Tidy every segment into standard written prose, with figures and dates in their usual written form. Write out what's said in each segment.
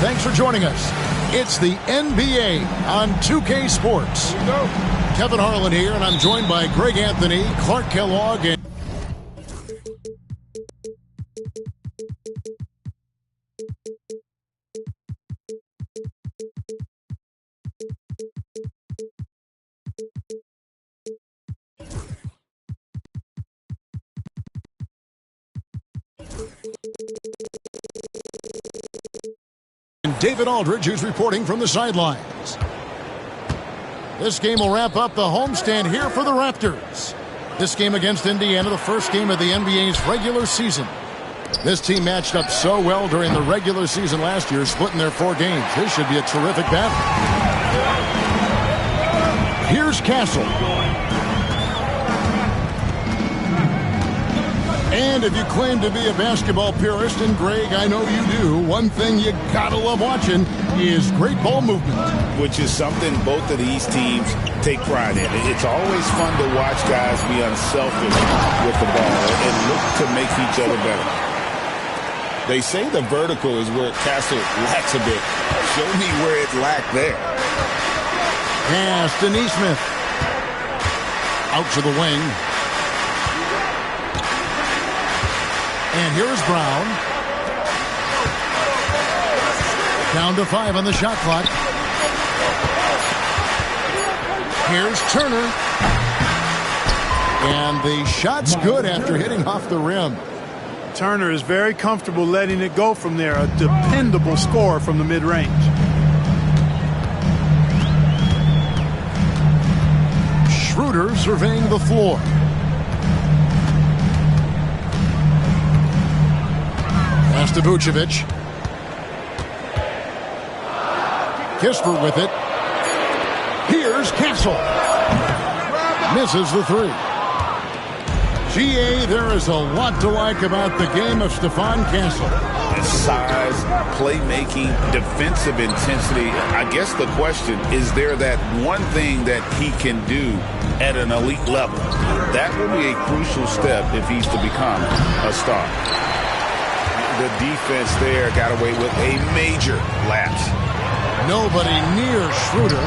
Thanks for joining us. It's the NBA on 2K Sports. Kevin Harlan here, and I'm joined by Greg Anthony, Clark Kellogg, and David Aldridge, who's reporting from the sidelines. This game will wrap up the homestand here for the Raptors. This game against Indiana, the first game of the NBA's regular season. This team matched up so well during the regular season last year, splitting their 4 games. This should be a terrific battle. Here's Castle. And if you claim to be a basketball purist, and Greg, I know you do, one thing you gotta love watching is great ball movement. Which is something both of these teams take pride in. It's always fun to watch guys be unselfish with the ball and look to make each other better. They say the vertical is where Castle lacks a bit. Show me where it lacked there. Pass to Nesmith. Out to the wing. And here's Brown. Down to 5 on the shot clock. Here's Turner. And the shot's good after hitting off the rim. Turner is very comfortable letting it go from there. A dependable scorer from the mid-range. Schroeder surveying the floor. Pass to Vucevic. Kispert with it. Here's Castle. Misses the 3. GA, there is a lot to like about the game of Stephon Castle. His size, playmaking, defensive intensity. I guess the question, is there that one thing that he can do at an elite level? That will be a crucial step if he's to become a star. The defense there got away with a major lapse. Nobody near Schroeder.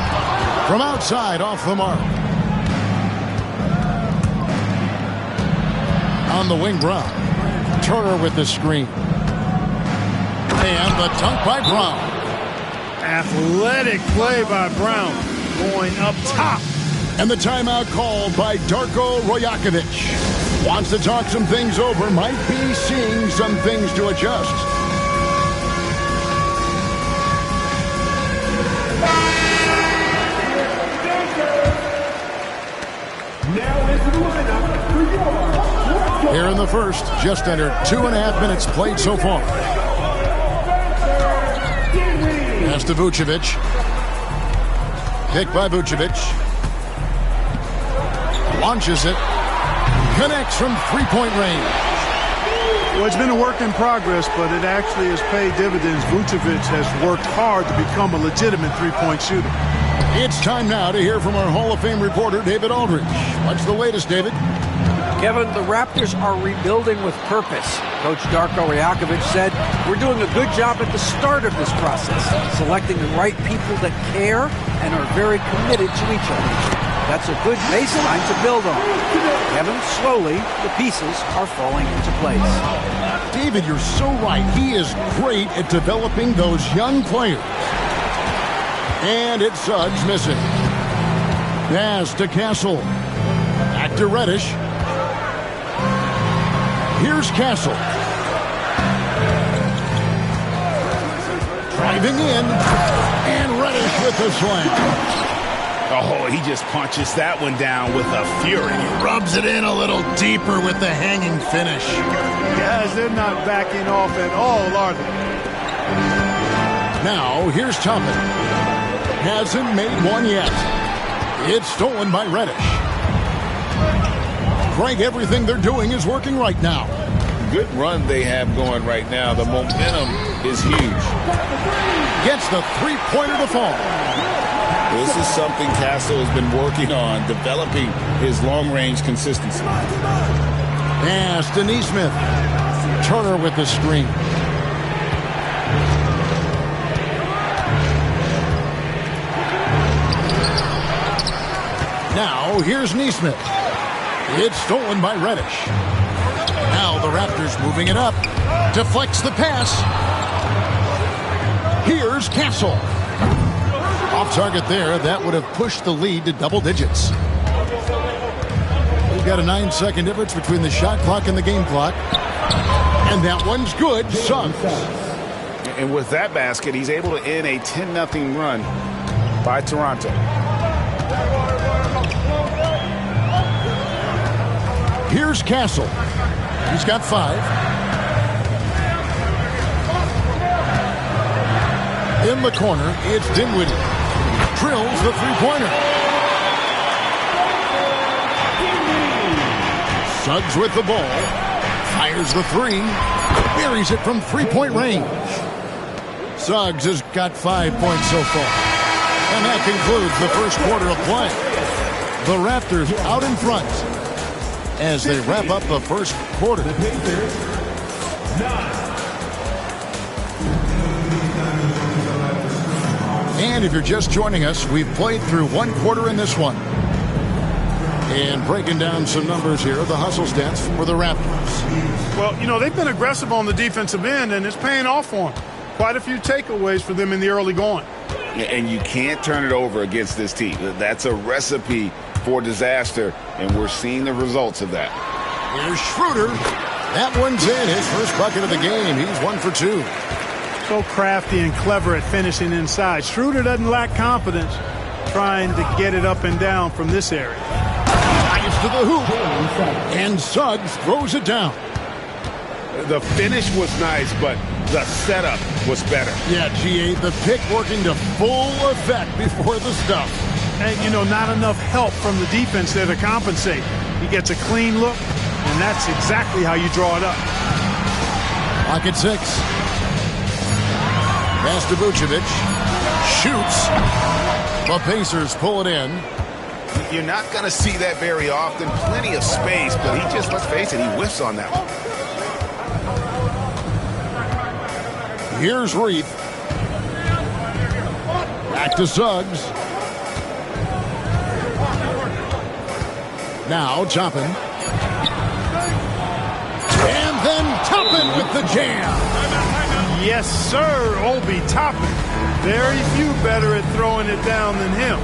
From outside, off the mark. On the wing, Brown. Turner with the screen. And the dunk by Brown. Athletic play by Brown. Going up top. And the timeout called by Darko Rajakovic. Wants to talk some things over. Might be seeing some things to adjust. Here in the first, just under 2.5 minutes played so far. Pass to Vucevic. Pick by Vucevic. Launches it. Connects from 3-point range. Well, it's been a work in progress, but it actually has paid dividends. Vucevic has worked hard to become a legitimate 3-point shooter. It's time now to hear from our Hall of Fame reporter, David Aldridge. What's the latest, David? Kevin, the Raptors are rebuilding with purpose. Coach Darko Rajakovic said, "We're doing a good job at the start of this process, selecting the right people that care and are very committed to each other. That's a good baseline to build on." Kevin, slowly, the pieces are falling into place. David, you're so right. He is great at developing those young players. And it's Suggs missing. Pass to Castle. Back to Reddish. Here's Castle. Driving in. And Reddish with the slam. Oh, he just punches that one down with a fury. Rubs it in a little deeper with the hanging finish. Guys, they're not backing off at all, are they? Now, here's Toppin. Hasn't made one yet. It's stolen by Reddish. Greg, everything they're doing is working right now. Good run they have going right now. The momentum is huge. Gets the three-pointer to fall. This is something Castle has been working on, developing his long-range consistency. Pass to Nesmith. Turner with the screen. Now, here's Neesmith. It's stolen by Reddish. Now the Raptors moving it up. Deflects the pass. Here's Castle. Off target there. That would have pushed the lead to double digits. We've got a 9-second difference between the shot clock and the game clock. And that one's good. Suggs. And with that basket, he's able to end a 10-0 run by Toronto. Here's Castle. He's got 5. In the corner, it's Dinwiddie. Drills the three-pointer. Suggs with the ball. Fires the 3. Buries it from three-point range. Suggs has got 5 points so far. And that concludes the first quarter of play. The Raptors out in front as they wrap up the first quarter. And if you're just joining us, we've played through one quarter in this one. And breaking down some numbers here, the hustle stats for the Raptors. Well, you know, they've been aggressive on the defensive end, and it's paying off for them. Quite a few takeaways for them in the early going. And you can't turn it over against this team. That's a recipe for disaster, and we're seeing the results of that. Here's Schroeder. That one's in. His first bucket of the game. He's 1 for 2. So crafty and clever at finishing inside. Schroeder doesn't lack confidence trying to get it up and down from this area. Nice to the hoop. And Suggs throws it down. The finish was nice, but the setup was better. Yeah, G.A., the pick working to full effect before the stuff. And, you know, not enough help from the defense there to compensate. He gets a clean look, and that's exactly how you draw it up. Clock at 6. Pass to Vucevic. Shoots. The Pacers pull it in. You're not going to see that very often. Plenty of space, but he just, let's face it, he whiffs on that one. Here's Reith. Back to Suggs. Now Toppin. And then Toppin with the jam. Yes, sir, Obi Toppin. Very few better at throwing it down than him.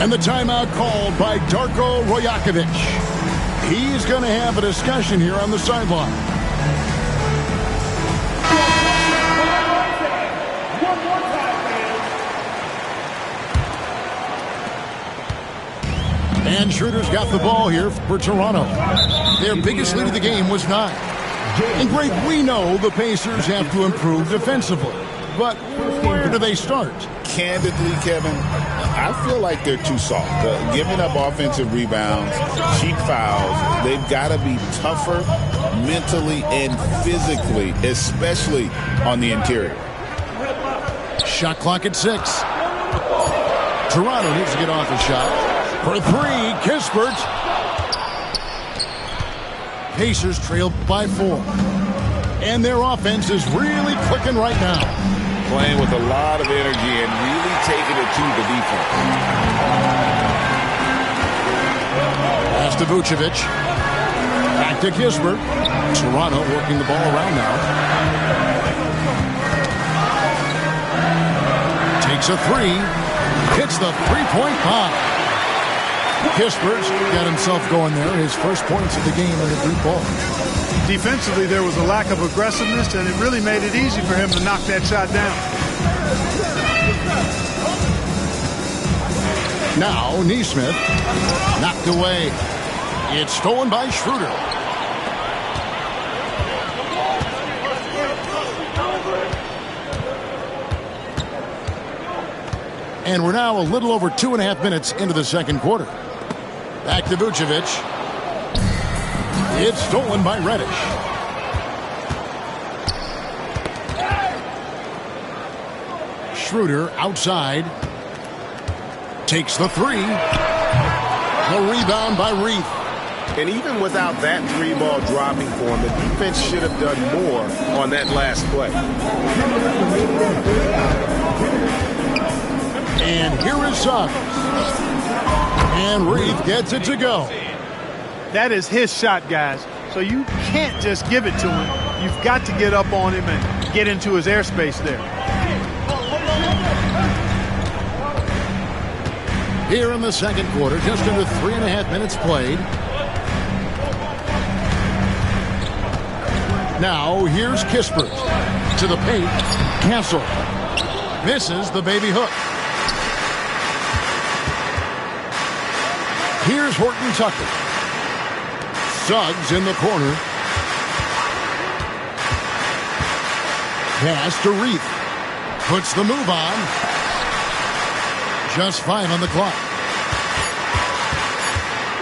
And the timeout called by Darko Rajakovic. He's going to have a discussion here on the sideline. And Schroeder's got the ball here for Toronto. Their biggest lead of the game was 9. And Greg, we know the Pacers have to improve defensively. But where do they start? Candidly, Kevin, I feel like they're too soft. Giving up offensive rebounds, cheap fouls. They've got to be tougher mentally and physically, especially on the interior. Shot clock at 6. Toronto needs to get off a shot. For 3, Kispert. Pacers trail by 4. And their offense is really clicking right now. Playing with a lot of energy and really taking it to the defense. Pass to Vucevic. Back to Kispert. Toronto working the ball around now. Takes a 3. Hits the three-point bomb. Kispert's got himself going there. His first points of the game in the deep ball. Defensively, there was a lack of aggressiveness, and it really made it easy for him to knock that shot down. Now, Neesmith knocked away. It's stolen by Schroeder. And we're now a little over 2.5 minutes into the second quarter. Back to Vucevic. It's stolen by Reddish. Schroeder outside. Takes the 3. The rebound by Reith. And even without that 3-ball dropping for him, the defense should have done more on that last play. And here is Suggs. And Reith gets it to go. That is his shot, guys. So you can't just give it to him. You've got to get up on him and get into his airspace there. Here in the second quarter, just under 3.5 minutes played. Now, here's Kispert. To the paint, Castle. Misses the baby hook. Here's Horton Tucker. Suggs in the corner. Pass to Reith. Puts the move on. Just 5 on the clock.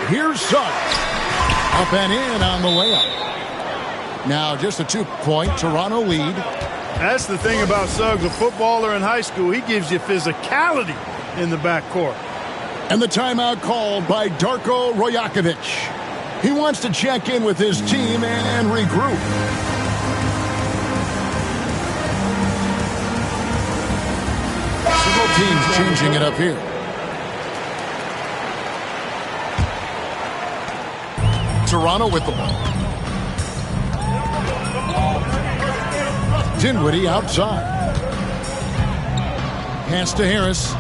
Here's Suggs. Up and in on the layup. Now just a 2-point Toronto lead. That's the thing about Suggs, a footballer in high school. He gives you physicality in the backcourt. And the timeout called by Darko Rajakovic. He wants to check in with his team and regroup. Several teams changing it up here. Toronto with the ball. Dinwiddie outside. Pass to Harris.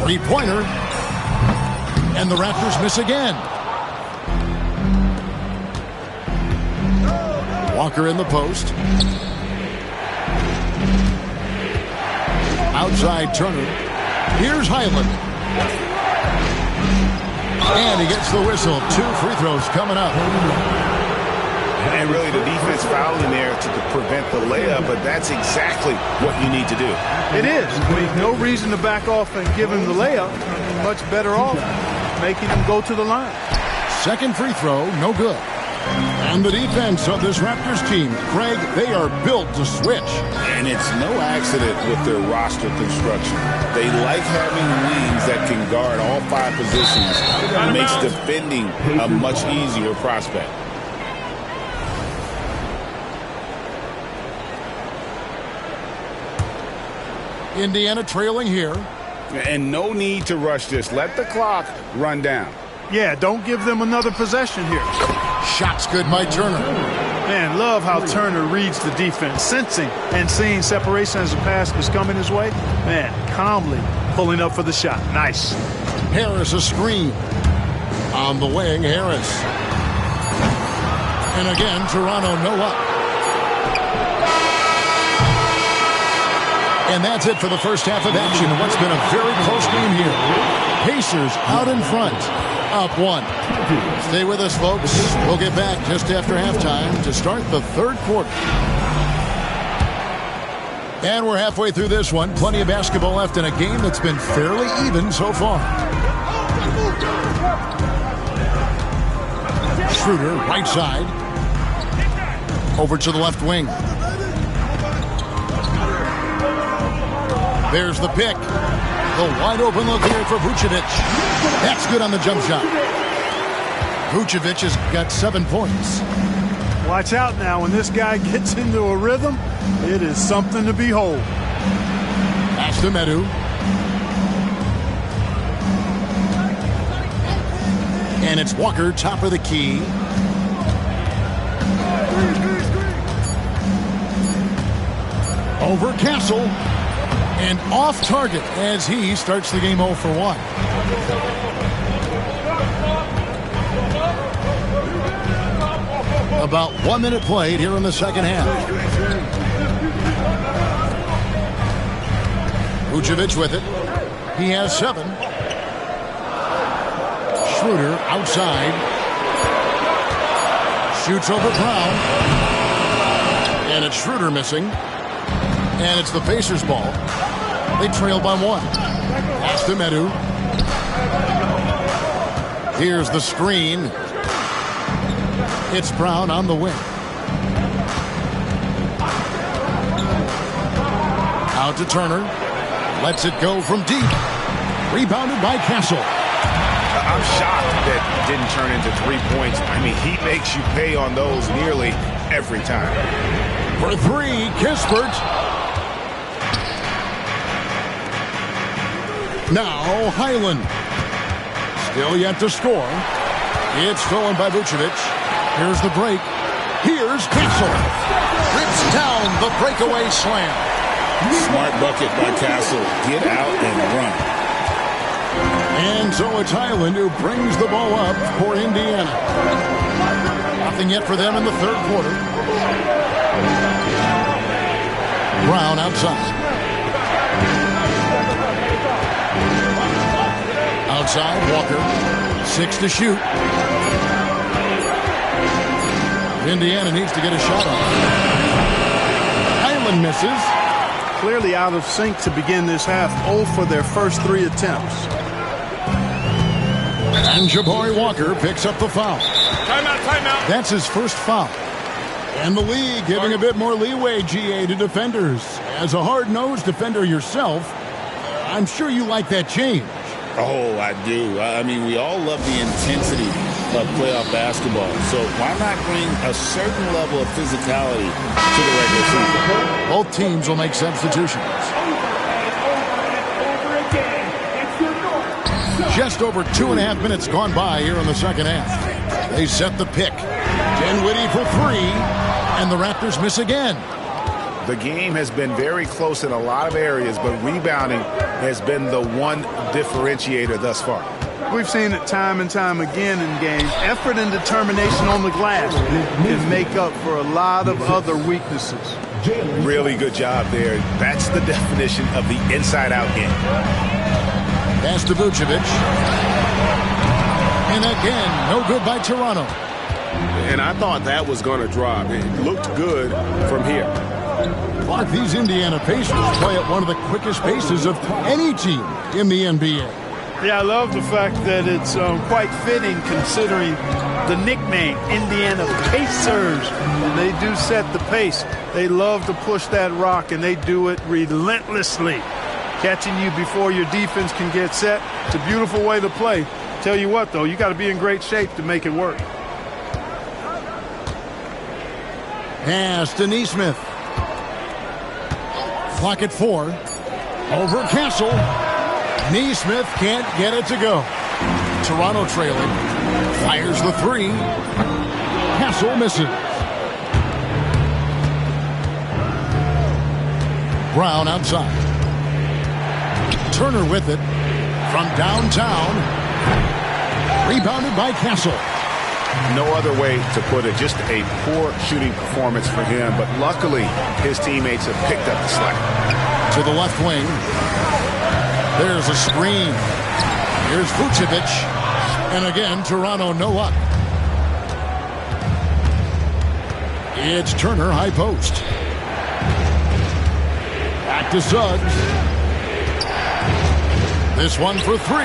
Three-pointer. And the Raptors miss again. Walker in the post. Outside Turner. Here's Highland. And he gets the whistle. 2 free throws coming up. And really the defense fouling there to prevent the layup, but that's exactly what you need to do. It is. No reason to back off and give him the layup. Much better off making him go to the line. Second free throw, no good. And the defense of this Raptors team, Craig, they are built to switch. And it's no accident with their roster construction. They like having wings that can guard all 5 positions. It makes defending a much easier prospect. Indiana trailing here. And no need to rush this. Let the clock run down. Yeah, don't give them another possession here. Shots good by Turner. Man, love how Turner reads the defense, sensing and seeing separation as the pass is coming his way. Man, calmly pulling up for the shot. Nice. Harris a screen. On the wing, Harris. And again, Toronto no up. And that's it for the first half of action in what's been a very close game here. Pacers out in front, up 1. Stay with us, folks. We'll get back just after halftime to start the third quarter. And we're halfway through this one. Plenty of basketball left in a game that's been fairly even so far. Schroeder, right side. Over to the left wing. There's the pick. The wide open look here for Vucevic. That's good on the jump shot. Vucevic has got 7 points. Watch out now. When this guy gets into a rhythm, it is something to behold. Pass to Medu. And it's Walker, top of the key. Over Castle. And off target as he starts the game 0 for 1. About 1 minute played here in the second half. Vucevic with it. He has 7. Schroeder outside. Shoots over Brown. And it's Schroeder missing. And it's the Pacers' ball. They trail by 1. Pass to Medu. Here's the screen. It's Brown on the wing. Out to Turner. Lets it go from deep. Rebounded by Castle. I'm shocked that didn't turn into 3 points. I mean, he makes you pay on those nearly every time. For 3, Kispert. Now Highland. Still yet to score. It's stolen by Vucevic. Here's the break. Here's Castle. Rips down the breakaway slam. Smart bucket by Castle. Get out and run. And so it's Highland who brings the ball up for Indiana. Nothing yet for them in the third quarter. Brown outside. Outside, Walker. 6 to shoot. Indiana needs to get a shot on. Highland misses. Clearly out of sync to begin this half. 0 for their first 3 attempts. And Jabari Walker picks up the foul. Timeout, timeout. That's his first foul. And the league giving a bit more leeway, GA, to defenders. As a hard-nosed defender yourself, I'm sure you like that change. Oh, I do. I mean, we all love the intensity of playoff basketball. So why not bring a certain level of physicality to the regular season? Both teams will make substitutions. Just over 2.5 minutes gone by here in the second half. They set the pick. Dinwiddie for 3, and the Raptors miss again. The game has been very close in a lot of areas, but rebounding has been the one differentiator thus far. We've seen it time and time again in games. Effort and determination on the glass can make up for a lot of other weaknesses. Really good job there. That's the definition of the inside-out game. Pass to Vucevic. And again, no good by Toronto. And I thought that was going to drop. It looked good from here. Clark, these Indiana Pacers play at one of the quickest paces of any team in the NBA. Yeah, I love the fact that it's quite fitting considering the nickname, Indiana Pacers. And they do set the pace. They love to push that rock, and they do it relentlessly. Catching you before your defense can get set. It's a beautiful way to play. Tell you what, though, you got to be in great shape to make it work. Pass to Nesmith. Clock at 4. Over Castle. Nesmith can't get it to go. Toronto trailing. Fires the 3. Castle misses. Brown outside. Turner with it. From downtown. Rebounded by Castle. No other way to put it. Just a poor shooting performance for him. But luckily, his teammates have picked up the slack. To the left wing. There's a screen. Here's Vucevic. And again, Toronto no luck. It's Turner high post. Back to Suggs. This one for 3.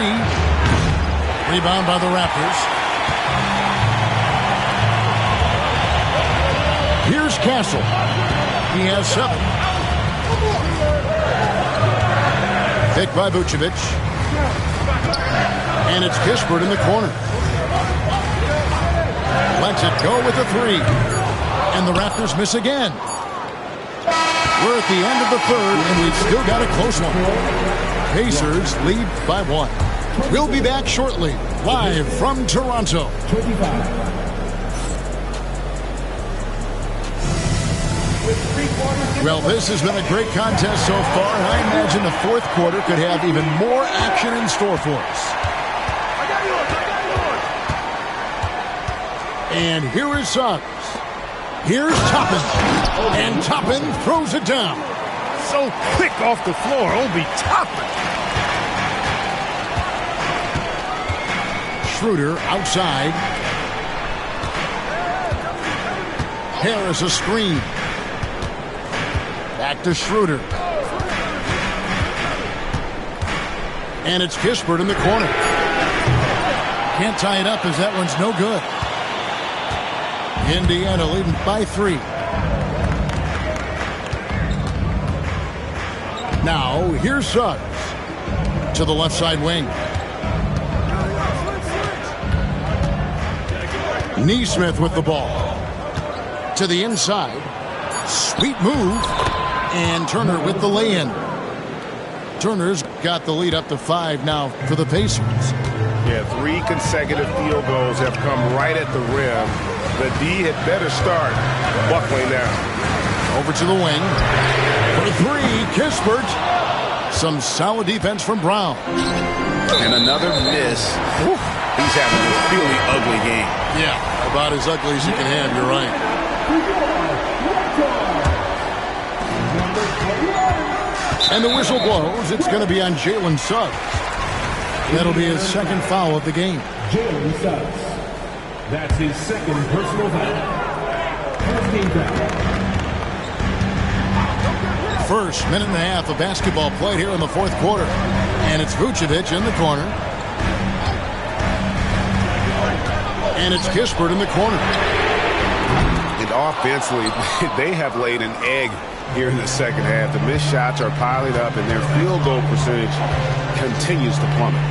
Rebound by the Raptors. Here's Castle. He has 7. Picked by Vucevic. And it's Kispert in the corner. Lets it go with a 3. And the Raptors miss again. We're at the end of the third, and we've still got a close one. Pacers lead by 1. We'll be back shortly, live from Toronto. Well, this has been a great contest so far. I imagine the fourth quarter could have even more action in store for us. And here is Suggs. Here's Toppin. And Toppin throws it down. So quick off the floor, Obi Toppin. Schroeder outside. Harris a screen. Back to Schroeder. And it's Kispert in the corner. Can't tie it up as that one's no good. Indiana leading by 3. Now, here's Suggs. To the left side wing. Nesmith with the ball. To the inside. Sweet move. And Turner with the lay-in. Turner's got the lead up to 5 now for the Pacers. Yeah, 3 consecutive field goals have come right at the rim. The D had better start buckling down. Over to the wing. For 3, Kispert. Some solid defense from Brown. And another miss. Whew. He's having a really ugly game. Yeah, about as ugly as you can have, you're right. And the whistle blows. It's going to be on Jalen Suggs. That'll be his second foul of the game. Jalen Suggs. That's his second personal foul. First team foul. First minute and a half of basketball played here in the fourth quarter. And it's Vucevic in the corner. And it's Kispert in the corner. And offensively, they have laid an egg here in the second half. The missed shots are piling up, and their field goal percentage continues to plummet.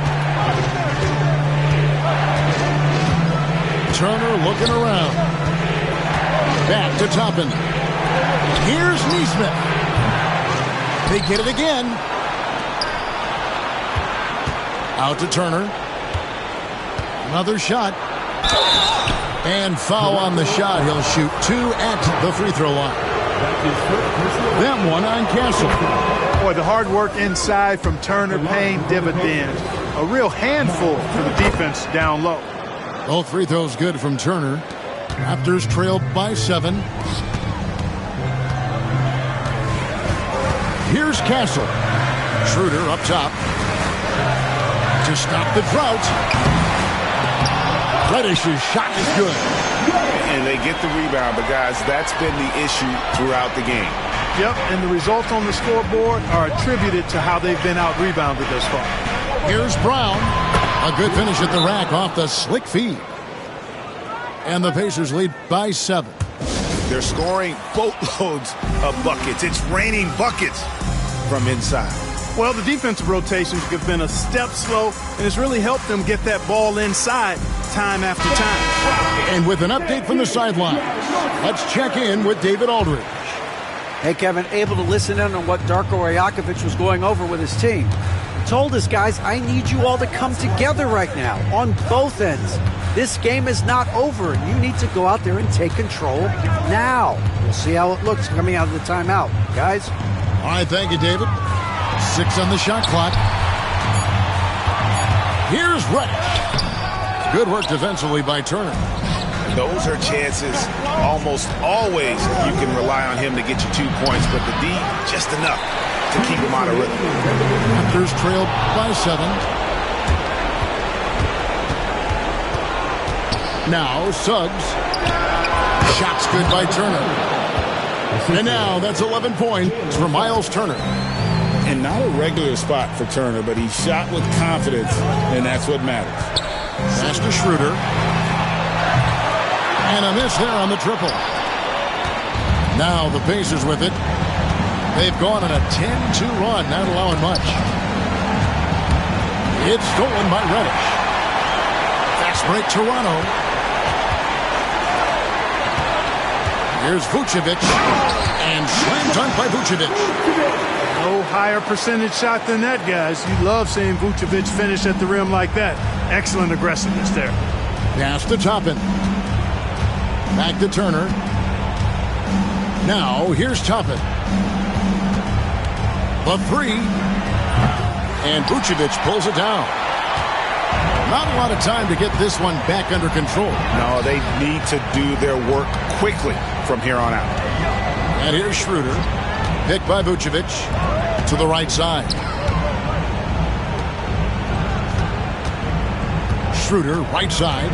Turner looking around. Back to Toppin. Here's Nesmith. They get it again. Out to Turner. Another shot. And foul on the shot. He'll shoot 2 at the free throw line. That one on Castle. Boy, the hard work inside from Turner paying dividends. A real handful for the defense down low. Both free throws good from Turner. Raptors trailed by 7. Here's Castle. Schroeder up top. To stop the drought. Reddish's shot is good. And they get the rebound, but guys, that's been the issue throughout the game. Yep, and the results on the scoreboard are attributed to how they've been out-rebounded thus far. Here's Brown. A good finish at the rack off the slick feed. And the Pacers lead by 7. They're scoring boatloads of buckets. It's raining buckets from inside. Well, the defensive rotations have been a step slow, and it's really helped them get that ball inside time after time. And with an update from the sideline, let's check in with David Aldridge. Hey, Kevin, able to listen in on what Darko Rajakovic was going over with his team. He told us, guys, I need you all to come together right now on both ends. This game is not over. You need to go out there and take control now. We'll see how it looks coming out of the timeout. Guys? All right, thank you, David. 6 on the shot clock. Here's Reddish. Good work defensively by Turner. Those are chances almost always you can rely on him to get you 2 points, but the D, just enough to keep him out of rhythm. Raptors trailed by 7. Now Suggs. Shots good by Turner. And now that's 11 points for Miles Turner. And not a regular spot for Turner, but he shot with confidence, and that's what matters. Pass to Schroeder. And a miss there on the triple. Now the Pacers with it. They've gone on a 10-2 run, not allowing much. It's stolen by Reddish. Fast break Toronto. Here's Vucevic. And slam dunk by Vucevic. No higher percentage shot than that, guys. You love seeing Vucevic finish at the rim like that. Excellent aggressiveness there. Pass to Toppin. Back to Turner. Now here's Toppin. The 3. And Vucevic pulls it down. Not a lot of time to get this one back under control. No, they need to do their work quickly from here on out. And here's Schroeder. Picked by Vucevic to the right side. Schroeder, right side.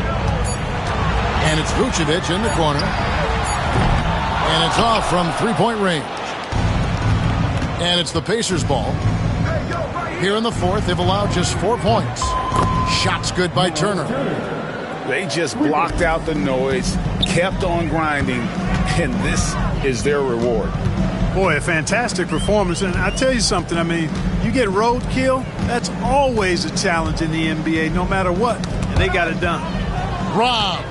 And it's Vucevic in the corner. And it's off from three-point range. And it's the Pacers' ball. Here in the fourth, they've allowed just 4 points. Shots good by Turner. They just blocked out the noise, kept on grinding, and this is their reward. Boy, a fantastic performance. And I'll tell you something, I mean, you get roadkill, that's always a challenge in the NBA, no matter what. And they got it done. Rob.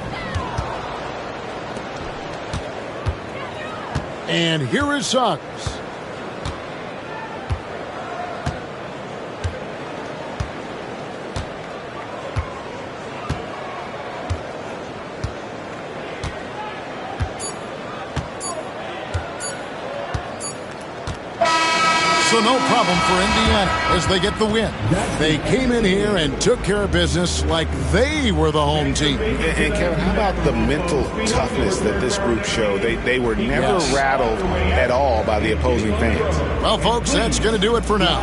And here is Suggs. So no problem for Indiana as they get the win. They came in here and took care of business like they were the home team. And Kevin, how about the mental toughness that this group showed? They were never rattled at all by the opposing fans. Well, folks, that's going to do it for now.